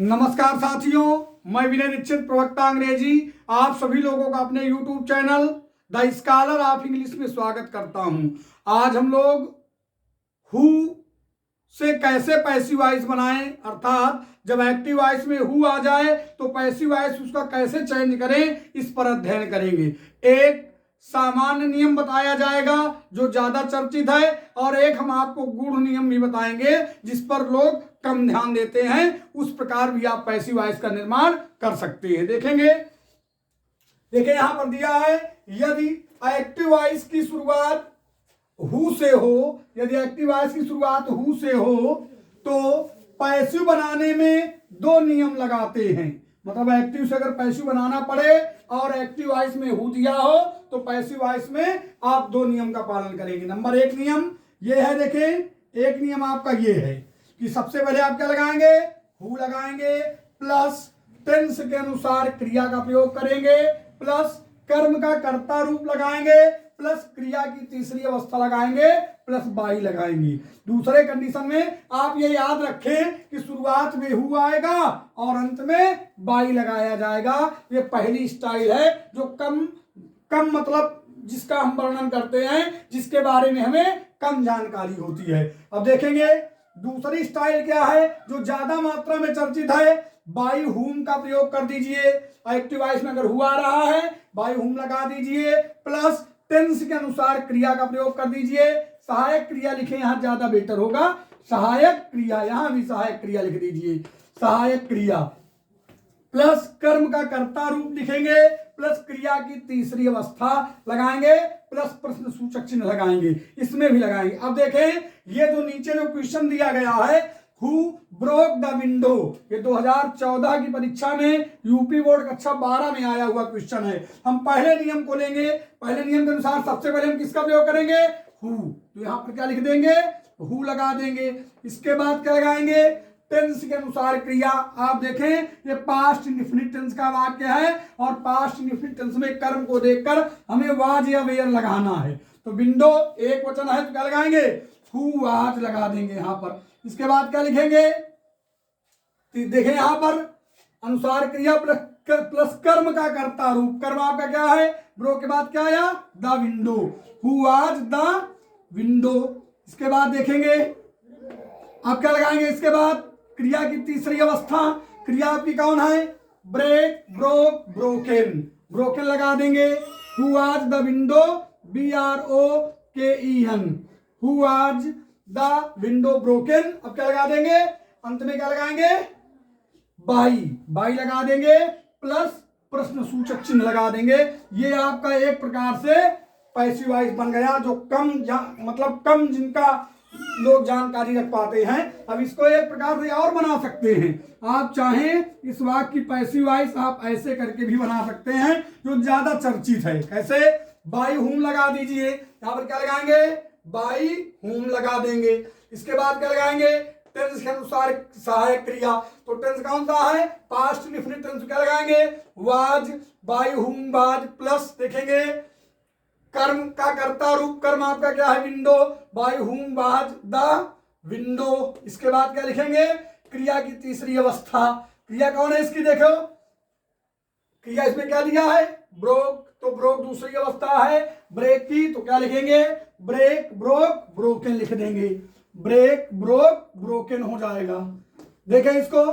नमस्कार साथियों, मैं विनय दीक्षित, प्रवक्ता अंग्रेजी, आप सभी लोगों का अपने YouTube channel the scholar of English में स्वागत करता हूं। आज हम लोग हु से कैसे पैसिव वॉइस बनाएं, अर्थात जब एक्टिव वॉइस में हु आ जाए तो पैसिव वॉइस उसका कैसे चेंज करें, इस पर अध्ययन करेंगे। एक सामान्य नियम बताया जाएगा जो ज्यादा चर्चित है, और एक हम आपको गूढ़ नियम भी बताएंगे जिस पर लोग कम ध्यान देते हैं। उस प्रकार भी आप पैसिव वॉइस का निर्माण कर सकते हैं। देखेंगे, देखिए यहां पर दिया है, यदि एक्टिव वॉइस की शुरुआत हु से हो, यदि एक्टिव वॉइस की शुरुआत हु से हो तो पैसिव बनाने में दो नियम लगाते हैं। मतलब एक्टिव से अगर पैसिव बनाना पड़े और एक्टिव वॉइस में हु दिया हो तो पैसिव वॉइस में आप दो नियम का पालन करेंगे। नंबर एक नियम ये है, देखें एक नियम आपका ये है कि सबसे पहले आप क्या लगाएंगे, हु लगाएंगे, प्लस टेंस के अनुसार क्रिया का प्रयोग करेंगे, प्लस कर्म का कर्ता रूप लगाएंगे, प्लस क्रिया की तीसरी अवस्था लगाएंगे, प्लस बाई लगाएंगे। दूसरे कंडीशन में आप ये याद रखें कि शुरुआत में हु आएगा और अंत में बाई लगाया जाएगा। ये पहली स्टाइल है जो कम मतलब जिसका हम वर्णन करते हैं, जिसके बारे में हमें कम जानकारी होती है। अब देखेंगे दूसरी स्टाइल क्या है जो ज्यादा मात्रा में चर्चित है। बाई हुम का प्रयोग कर दीजिए। एक्टिव वॉइस में अगर हुआ रहा है बाई हुम लगा दीजिए, प्लस टेंस के अनुसार क्रिया का प्रयोग कर दीजिए। सहायक क्रिया लिखे, यहां ज्यादा बेटर होगा। सहायक क्रिया, यहां भी सहायक क्रिया लिख दीजिए। सहायक क्रिया प्लस कर्म का कर्ता रूप लिखेंगे, प्लस क्रिया की तीसरी अवस्था लगाएंगे, प्लस प्रश्न सूचक चिन्ह लगाएंगे, इसमें भी लगाएंगे। अब देखें ये जो नीचे जो क्वेश्चन दिया गया है, हु ब्रोक द विंडो, ये 2014 की परीक्षा में यूपी बोर्ड कक्षा 12 में आया हुआ क्वेश्चन है। हम पहले नियम को लेंगे। पहले नियम के अनुसार सबसे पहले हम किसका प्रयोग करेंगे, हु। तो यहां पर क्या लिख देंगे, हु लगा देंगे। इसके बाद क्या लगाएंगे, टेंस के अनुसार क्रिया। आप देखें ये पास्ट इंडेफिनिट टेंस का वाक्य है और पास्ट इंडेफिनिट टेंस में कर्म को देखकर हमें वाज या वेयर लगाना है। तो विंडो एक वचन है तो क्या लगाएंगे, हु वाज लगा देंगे यहां पर। इसके बाद क्या लिखेंगे, देखें यहां पर अनुसार क्रिया प्लस कर्म का कर्ता रूप। कर्म आपका क्या है, ब्रो के बाद क्या आया, the window, who was the window. इसके बाद देखेंगे आप क्या लगाएंगे, इसके बाद क्रिया की तीसरी अवस्था। क्रिया आपकी कौन है, ब्रेक, ब्रोक, ब्रोकन। ब्रोकन लगा देंगे। Who was the window, BROKEN, who was the window broken. अब क्या लगा देंगे, अंत में क्या लगाएंगे, बाई। बाई लगा देंगे, प्लस प्रश्न सूचक चिन्ह लगा देंगे। ये आपका एक प्रकार से पैसिव वॉइस बन गया जो मतलब कम जिनका लोग जानकारी रख पाते हैं। अब इसको एक प्रकार से और बना सकते हैं। आप चाहें इस वाक्य की पैसिव वॉइस आप ऐसे करके भी बना सकते हैं जो ज्यादा चर्चित है। कैसे, बाई हुम लगा दीजिए। यहां पर क्या लगाएंगे, बाई हुम लगा देंगे। इसके बाद क्या लगाएंगे, टेंस के अनुसार सहायक क्रिया। तो टेंस कौन सा है, पास्ट इंडेफिनिट टेंस। क्या लगाएंगे, was, by whom was, plus देखेंगे कर्म का कर्ता रूप। कर्म आपका क्या है, window, by whom was the window. इसके बाद क्या लिखेंगे, क्रिया की तीसरी अवस्था। क्रिया कौन है इसकी, देखो क्रिया इसमें क्या दिया है, ब्रोक, तो ब्रोक दूसरी अवस्था है। ब्रेक की तो क्या लिखेंगे, ब्रेक, ब्रोक, ब्रोकन लिख देंगे। ब्रेक, ब्रोक, ब्रोकन हो जाएगा। देखें इसको,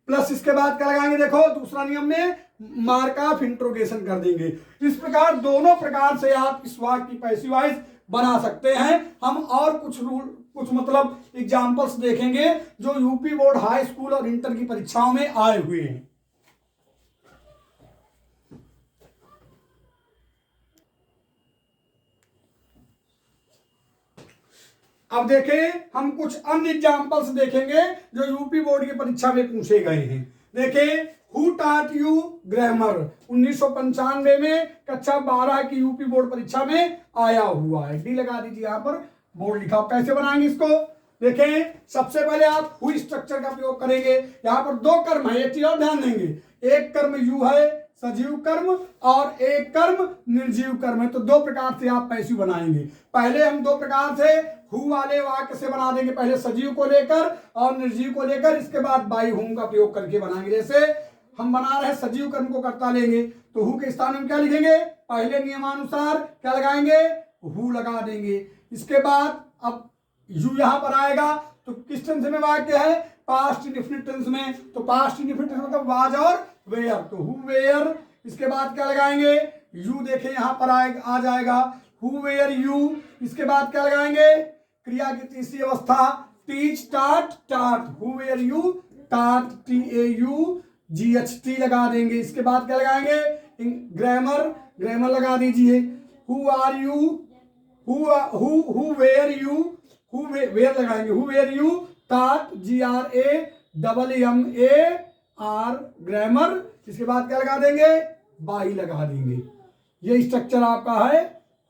प्लस इसके बाद क्या लगाएंगे, देखो दूसरा नियम में मार्क ऑफ इंट्रोगेशन कर देंगे। इस प्रकार दोनों प्रकार से आप इस वाक्य की पैसिव वॉइस बना सकते हैं। हम और कुछ मतलब एग्जांपल्स देखेंगे जो यूपी बोर्ड हाई स्कूल और इंटर की परीक्षाओं में आए हुए हैं। अब देखें हम कुछ अन्य एग्जांपल्स देखेंगे जो यूपी बोर्ड की परीक्षा में पूछे गए हैं। देखें, हु टाट यू ग्रामर, 1995 में कक्षा 12 की यूपी बोर्ड परीक्षा में आया हुआ है। डी लगा दीजिए, यहां पर बोर्ड लिखा। कैसे बनाएंगे इसको, देखें सबसे पहले आप हु स्ट्रक्चर का प्रयोग करेंगे। यहां पर दो कर्म है, एक चीज और ध्यान देंगे, एक कर्म यू है सजीव कर्म और एक कर्म निर्जीव कर्म है। तो दो प्रकार से आप पैसिव बनाएंगे। पहले हम दो प्रकार से हु वाले वाक्य से बना देंगे, पहले सजीव को लेकर और निर्जीव को लेकर, इसके बाद बाई हुम का प्रयोग करके बनाएंगे। जैसे हम बना रहे हैं सजीव कर्म को कर्ता लेंगे तो हु के स्थान में क्या लिखेंगे, पहले नियमानुसार क्या लगाएंगे, हु लगा देंगे। इसके बाद अब यू यहां पर आएगा तो किस टेंस में वाक्य है, पास्ट इंडेफिनिट टेंस में, तो पास्ट इंडेफिनिट टेंस मतलब वाज और वेयर, तो हु वेयर। इसके बाद क्या लगाएंगे, यू देखें यहां पर आ जाएगा हु वेयर यू। इसके बाद क्या लगाएंगे, क्रिया की तीसरी अवस्था टीच टाट टाट, हु वेयर यू टाट, TAUGHT लगा देंगे। इसके बाद क्या लगाएंगे, ग्रामर, ग्रामर लगा दीजिए, who are you, who were you, who were लगाएंगे, who were you taught, GRAMMAR, grammar. इसके बाद क्या लगा देंगे, बाई लगा देंगे। ये स्ट्रक्चर आपका है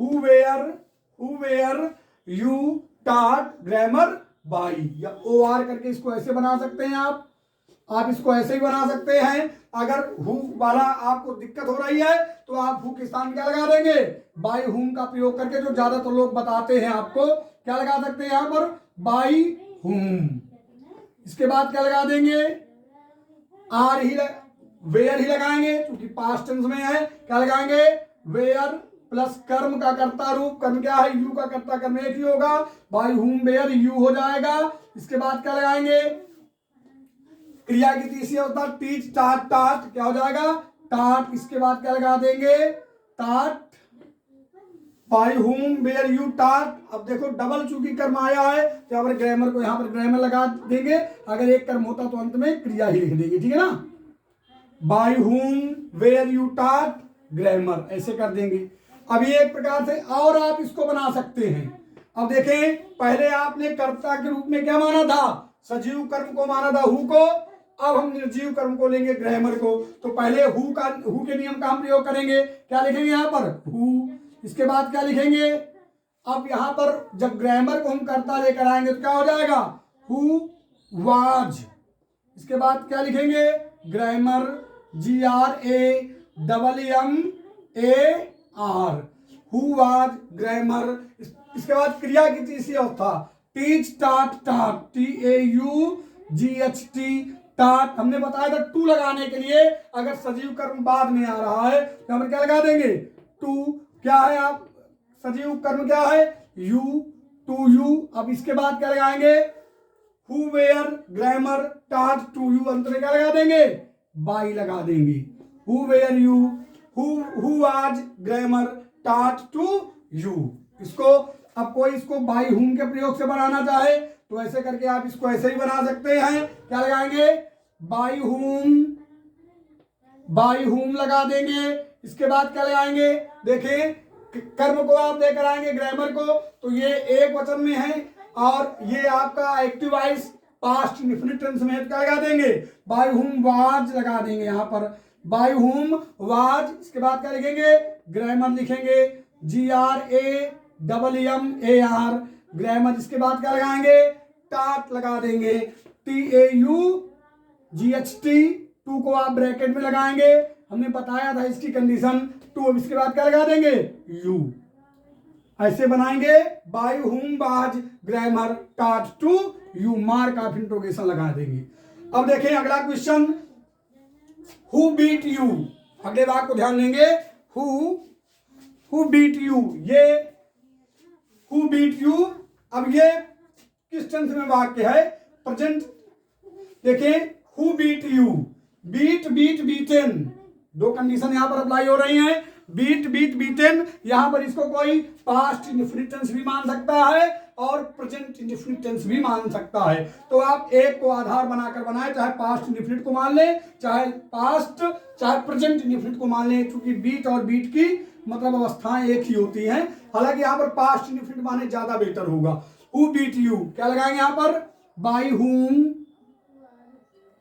हु वेयर यू टाट, ग्रामर, बाई, या OR करके इसको ऐसे बना सकते हैं आप इसको ऐसे ही बना सकते हैं। अगर हु वाला आपको दिक्कत हो रही है तो आप हु के स्थान में क्या लगा देंगे, बाई हुम का प्रयोग करके, जो ज्यादातर लोग बताते हैं आपको, क्या लगा सकते हैं यहां पर, बाई हुम। इसके बाद क्या लगा देंगे, वेयर ही लगाएंगे क्योंकि पास्ट टेंस में है। क्या लगाएंगे, वेयर प्लस कर्म का कर्ता रूप, कर्म क्या है, यू का कर्ता कर्म एक ही होगा, बाई हुम वेयर यू हो जाएगा। इसके बाद क्या लगाएंगे, क्रिया की तीसरी अवस्था टीच टाट टाट, क्या हो जाएगा, टाट। इसके बाद क्या लगा देंगे, टाट, बाई हुम वेयर यू टाट। अब देखो डबल चूंकि कर्म आया है तो यहाँ पर ग्रामर को यहाँ पर ग्रामर लगा देंगे, अगर एक कर्म होता तो अंत में क्रिया ही लिख देंगे, ठीक है ना, बाई हुम वेयर यू टाट, ग्रामर, ऐसे कर देंगे। अब ये एक प्रकार से और आप इसको बना सकते हैं। अब देखें, पहले आपने कर्ता के रूप में क्या माना था, सजीव कर्म को माना था, हु को। अब हम निर्जीव कर्म को लेंगे, ग्रामर को। तो पहले हु के नियम का हम प्रयोग करेंगे, क्या लिखेंगे यहाँ पर, हु। इसके बाद क्या लिखेंगे, अब यहां पर जब ग्रामर को हम कर्ता लेकर आएंगे तो क्या हो जाएगा, हु वाज। इसके बाद क्या लिखेंगे, grammar, GRAMMAR, who was, grammar. इसके बाद क्रिया की तीसरी अवस्था टीच टाट टाट, TAUGHT, टाट। हमने बताया था टू लगाने के लिए, अगर सजीव कर्म बाद में आ रहा है तो हम क्या लगा देंगे, टू। क्या है, आप सजीव कर्म क्या है, यू, टू यू। अब इसके बाद क्या लगाएंगे, who where, grammar, taught, to you, अंत में क्या लगा देंगे, बाई लगा देंगे, हु वेयर यू, हु आज, ग्रामर, टाट, टू यू। इसको अब कोई इसको बाई हुम के प्रयोग से बनाना चाहे तो ऐसे करके आप इसको ऐसे ही बना सकते हैं। क्या लगाएंगे, बाई हुम लगा देंगे। इसके बाद क्या लगाएंगे, देखें कर्म को आप लेकर आएंगे ग्रामर को, तो ये एक वचन में है और ये आपका active voice past indefinite tense में, क्या लगा देंगे, बाय हुम वाज लगा देंगे यहाँ पर, बाय हुम वाज। इसके बाद क्या लिखेंगे, ग्रामर लिखेंगे, GRAMMAR, ग्रामर। इसके बाद क्या लगाएंगे, टाट लगा देंगे, TAUGHT, टू को आप ब्रैकेट में लगाएंगे, हमने बताया था इसकी कंडीशन टू। अब इसके बाद क्या लगा देंगे, यू, ऐसे बनाएंगे, by whom was, grammar, taught, to you, mark of interrogation लगा देंगे। अब देखें अगला क्वेश्चन, हु बीट यू, अगले वाक्य को ध्यान देंगे, हु बीट यू, ये हु बीट यू। अब ये किस टेंस में वाक्य है, प्रेजेंट। देखें, हु बीट यू, बीटेन, दो कंडीशन यहां पर अप्लाई हो रही हैं, बीटेन। यहां पर इसको कोई पास्ट इंडेफिनिट टेंस भी मान सकता है और प्रेजेंट इंडेफिनिट टेंस भी मान सकता है। तो आप एक को आधार बनाकर बनाए, चाहे पास्ट इंडेफिनिट को मान ले, चाहे पास्ट चाहे प्रेजेंट इंडेफिनिट को मान ले, क्योंकि बीट और बीट की मतलब अवस्थाएं एक ही होती हैं। हालांकि यहाँ पर पास्ट इंडेफिनिट माने ज्यादा बेटर होगा। हु बीट यू, क्या लगाएंगे यहाँ पर, बाय हुम,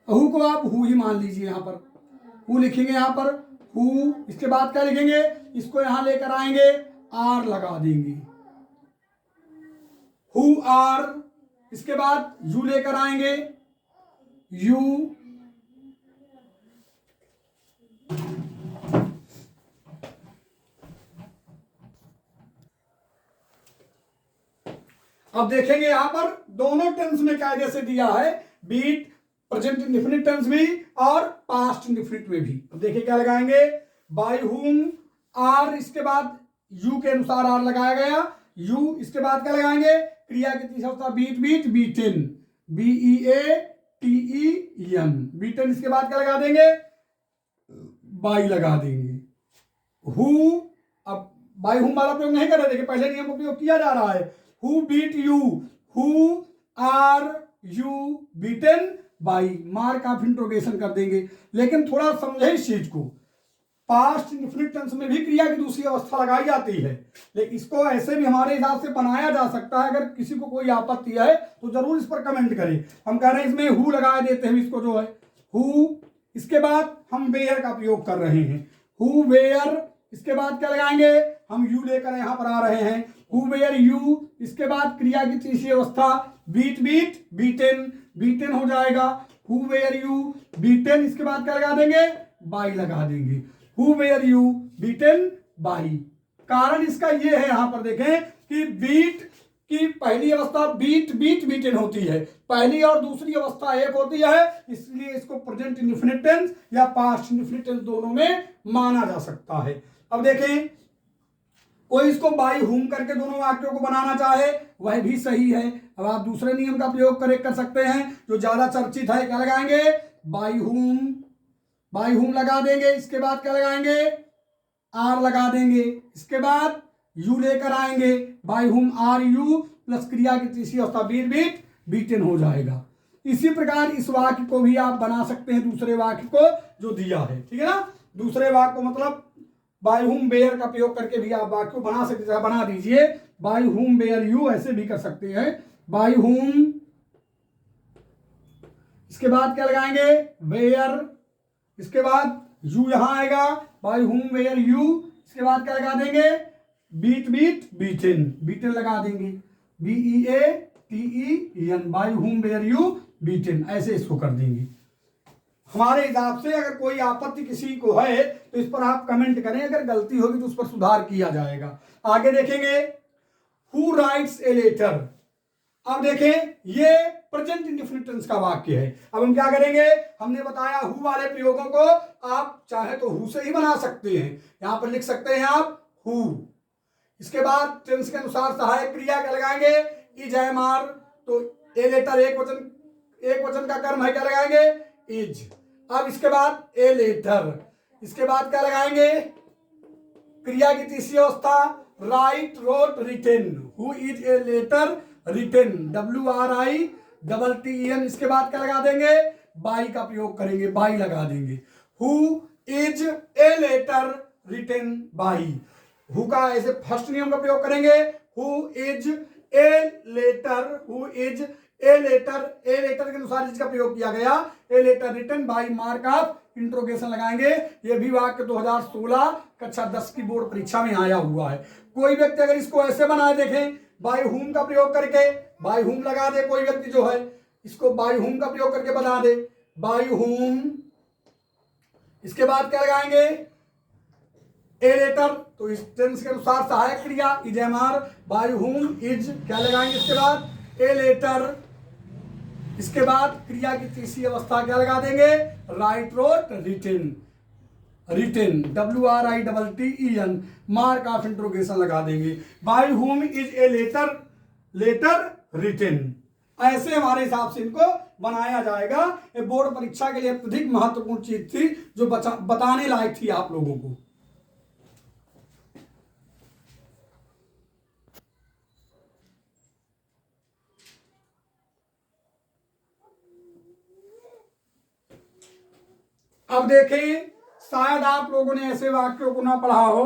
हु को आप हु ही मान लीजिए, यहाँ पर हु लिखेंगे, यहाँ पर हु। इसके बाद क्या लिखेंगे, इसको यहां लेकर आएंगे, आर लगा देंगे, हु आर। इसके बाद यू लेकर आएंगे, यू। अब देखेंगे यहां पर दोनों टेंस में कायदे से दिया है, बीट प्रेजेंट इंडेफिनिट टेंस भी और पास्ट इंडेफिनिट में भी। अब देखिए क्या लगाएंगे, बाय हुम आर, इसके बाद यू के अनुसार आर लगाया गया, यू इसके बाद क्या लगाएंगे, क्रिया की तीसरा अवस्था beat beat beaten, BEATEN, beaten, इसके बाद क्या लगा देंगे, बाई लगा देंगे। हु, अब बाई हुम वाला प्रयोग नहीं कर रहे, देखिए पहले नियम का प्रयोग किया जा रहा है, who beat you, who are you beaten by, mark of interrogation कर देंगे। लेकिन थोड़ा समझे इस चीज को, पास्ट इंडेफिनिट टेंस में भी क्रिया की दूसरी अवस्था लगाई जाती है, लेकिन इसको ऐसे भी हमारे हिसाब से बनाया जा सकता है। अगर किसी को कोई आपत्ति है तो जरूर इस पर कमेंट करें। हम कह रहे हैं इसमें हु लगा देते हैं, इसको जो है हु, इसके बाद हम वेयर का प्रयोग कर रहे हैं, हु वेयर, इसके बाद क्या लगाएंगे, हम यू लेकर यहां पर आ रहे हैं, हु वेयर यू, इसके बाद क्रिया की तीसरी अवस्था बीट बीट बीटेन, बीटेन हो जाएगा, हु वेयर यू बीटेन, इसके बाद क्या लगा देंगे, बाई लगा देंगे, who were you beaten by. कारण इसका ये है, यहां पर देखें कि बीट की पहली अवस्था बीट बीट बीटेन होती है, पहली और दूसरी अवस्था एक होती है, इसलिए इसको प्रेजेंट इंडेफिनिट टेंस या पास्ट इंडेफिनिट टेंस दोनों में माना जा सकता है। अब देखें, कोई इसको बाई हुम करके दोनों वाक्यों को बनाना चाहे वह भी सही है। अब आप दूसरे नियम का प्रयोग कर सकते हैं जो ज्यादा चर्चित है, क्या लगाएंगे, बाई हुम, बाई हुम लगा देंगे, इसके बाद क्या लगाएंगे, आर लगा देंगे, इसके बाद यू लेकर आएंगे, बाई हुम आर यू प्लस क्रिया की तीसरी अवस्था बीट बीट बीटेन हो जाएगा। इसी प्रकार इस वाक्य को भी आप बना सकते हैं, दूसरे वाक्य को जो दिया है, ठीक है ना, दूसरे वाक्य को मतलब बाय हुम बेयर का प्रयोग करके भी आप वाक्य को बना सकते हैं, बना दीजिए, बाय हुम बेयर यू, ऐसे भी कर सकते हैं, बाय हुम, इसके बाद क्या लगाएंगे, वेयर, इसके बाद यू यहां आएगा, बाय हुम वेयर यू, इसके बाद क्या लगा देंगे, बीट बीट बीटेन, बीटेन लगा देंगे, BEATEN, by whom were you beaten, ऐसे इसको कर देंगे। हमारे हिसाब से अगर कोई आपत्ति किसी को है तो इस पर आप कमेंट करें, अगर गलती होगी तो उस पर सुधार किया जाएगा। आगे देखेंगे, हु राइट्स ए लेटर। अब देखें ये प्रेजेंट इंडेफिनिट टेंस का वाक्य है। अब हम क्या करेंगे, हमने बताया हु वाले प्रयोगों को आप चाहे तो हु से ही बना सकते हैं, यहां पर लिख सकते हैं आप हु, इसके बाद टेंस के अनुसार सहायक क्रिया क्या लगाएंगे, इज एम आर, तो ए लेटर एक वचन का कर्म है, क्या लगाएंगे, इज। अब इसके बाद ए लेटर, इसके बाद क्या लगाएंगे, क्रिया की तीसरी अवस्था write wrote written, who is a letter written, WRITTEN, इसके बाद क्या लगा देंगे, बाई का प्रयोग करेंगे, बाई लगा देंगे, who is a letter written by, who का ऐसे फर्स्ट नियम का प्रयोग करेंगे, who is a letter, who is a letter, a letter के अनुसार इसका प्रयोग किया गया, a letter written by, mark of interrogation लगाएंगे। यह भी वाक्य 2016 कक्षा 10 की बोर्ड परीक्षा में आया हुआ है। कोई व्यक्ति अगर इसको ऐसे बनाए, देखें बाई हुम का प्रयोग करके, बाई हुम लगा दे, कोई व्यक्ति जो है इसको बाई हुम का प्रयोग करके बता दे, बाई हुम, इसके बाद क्या लगाएंगे, ए लेटर, तो इस टेंस के अनुसार सहायक क्रिया is am are, by whom is क्या लगाएंगे, इसके बाद ए लेटर, इसके बाद क्रिया की तीसरी अवस्था क्या लगा देंगे, write wrote written, written WRITTEN, mark of interrogation लगा देंगे, by whom is a letter, letter written. ऐसे हमारे हिसाब से इनको बनाया जाएगा। ये बोर्ड परीक्षा के लिए अत्यधिक महत्वपूर्ण चीज थी जो बताने लायक थी आप लोगों को। अब देखें, शायद आप लोगों ने ऐसे वाक्यों को ना पढ़ा हो,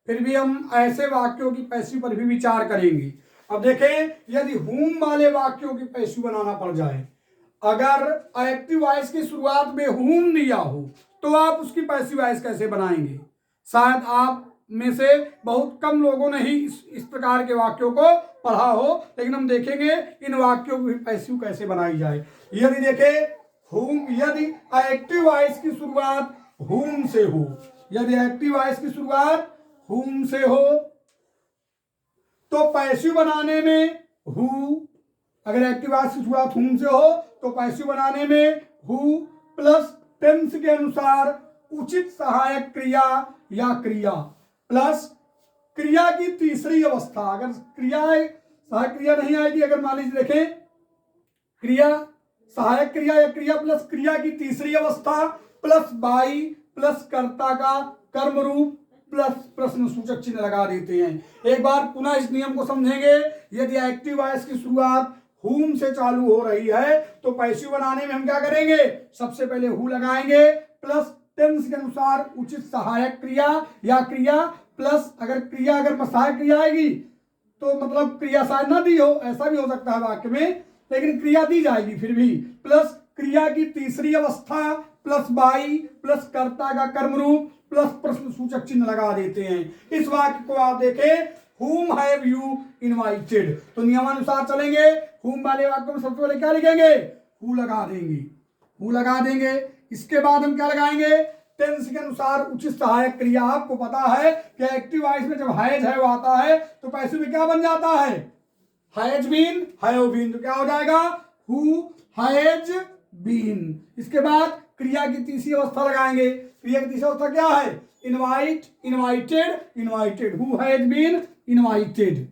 फिर भी हम ऐसे वाक्यों की पैसिव पर भी विचार करेंगे। अब देखें, यदि हुम वाले वाक्यों की पैसिव बनाना पड़ जाए, अगर एक्टिव वॉइस की शुरुआत में हुम दिया हो तो आप उसकी पैसिव वॉइस कैसे बनाएंगे। शायद आप में से बहुत कम लोगों ने ही इस प्रकार के वाक्यों को पढ़ा हो, लेकिन हम देखेंगे इन वाक्यों की पैसिव कैसे बनाई जाए। यदि देखें हुम, यदि एक्टिव वॉइस की शुरुआत हुम से हो, यदि एक्टिव वॉइस की शुरुआत हुम से हो तो पैसिव बनाने में हु, अगर एक्टिव वॉइस की शुरुआत हुम से हो तो पैसिव बनाने में हु प्लस टेंस के अनुसार उचित सहायक क्रिया या क्रिया प्लस क्रिया की तीसरी अवस्था। अगर क्रिया सहायक क्रिया नहीं आएगी, अगर मान लीजिए देखें क्रिया सहायक क्रिया या क्रिया प्लस क्रिया की तीसरी अवस्था प्लस बाई प्लस कर्ता का कर्म रूप प्लस प्रश्न सूचक चिन्ह लगा देते हैं। एक बार पुनः इस नियम को समझेंगे। यदि एक्टिव वॉइस की शुरुआत हुम से चालू हो रही है तो पैसिव बनाने में हम क्या करेंगे, सबसे पहले हु लगाएंगे प्लस टेंस के अनुसार उचित सहायक क्रिया या क्रिया प्लस अगर सहायक क्रिया आएगी तो मतलब क्रिया शायद ना दी हो, ऐसा भी हो सकता है वाक्य में, लेकिन क्रिया दी जाएगी फिर भी, प्लस क्रिया की तीसरी अवस्था प्लस बाई प्लस कर्ता का कर्म रूप प्लस प्रश्न सूचक चिन्ह लगा देते हैं। इस वाक्य को आप देखें, whom have you invited, तो नियमानुसार चलेंगे। whom वाले वाक्य में सबसे पहले क्या लिखेंगे, who लगा देंगे। इसके बाद हम क्या लगाएंगे, टेंस के अनुसार उचित सहायक क्रिया। आपको पता है कि एक्टिव वॉइस में जब हैज है वो आता है तो पैसिव में क्या बन जाता है, हैज बीन, हैव बीन, तो क्या हो जाएगा, हु हैज बीन। इसके बाद क्रिया की तीसरी अवस्था लगाएंगे। क्रिया की तीसरी अवस्था क्या है, invite, invited, who has been invited.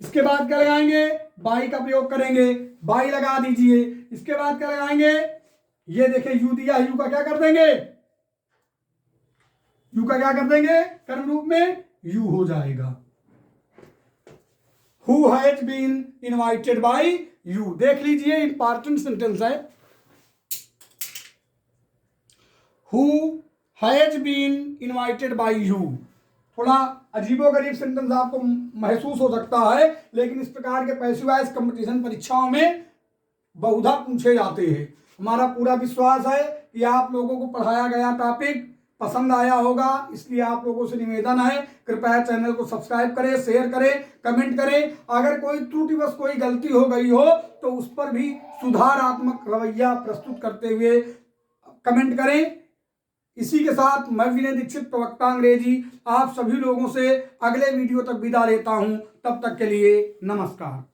इसके बाद क्या लगाएंगे, बाई का प्रयोग करेंगे, बाई लगा दीजिए। इसके बाद क्या लगाएंगे, ये देखिए यू दिया, यू का क्या कर देंगे, कर्म रूप में यू हो जाएगा। Who has been invited by you, देख लीजिए इंपॉर्टेंट सेंटेंस है। Who has been invited by you, थोड़ा अजीबोगरीब सेंटेंस आपको महसूस हो सकता है, लेकिन इस प्रकार के पैसिव वॉइस कंपटीशन परीक्षाओं में बहुधा पूछे जाते हैं। हमारा पूरा विश्वास है कि आप लोगों को पढ़ाया गया टॉपिक पसंद आया होगा, इसलिए आप लोगों से निवेदन है कृपया चैनल को सब्सक्राइब करें, शेयर करें, कमेंट करें। अगर कोई त्रुटिवश कोई गलती हो गई हो तो उस पर भी सुधारात्मक रवैया प्रस्तुत करते हुए कमेंट करें। इसी के साथ मैं विनय दीक्षित प्रवक्ता अंग्रेजी आप सभी लोगों से अगले वीडियो तक विदा लेता हूं। तब तक के लिए नमस्कार।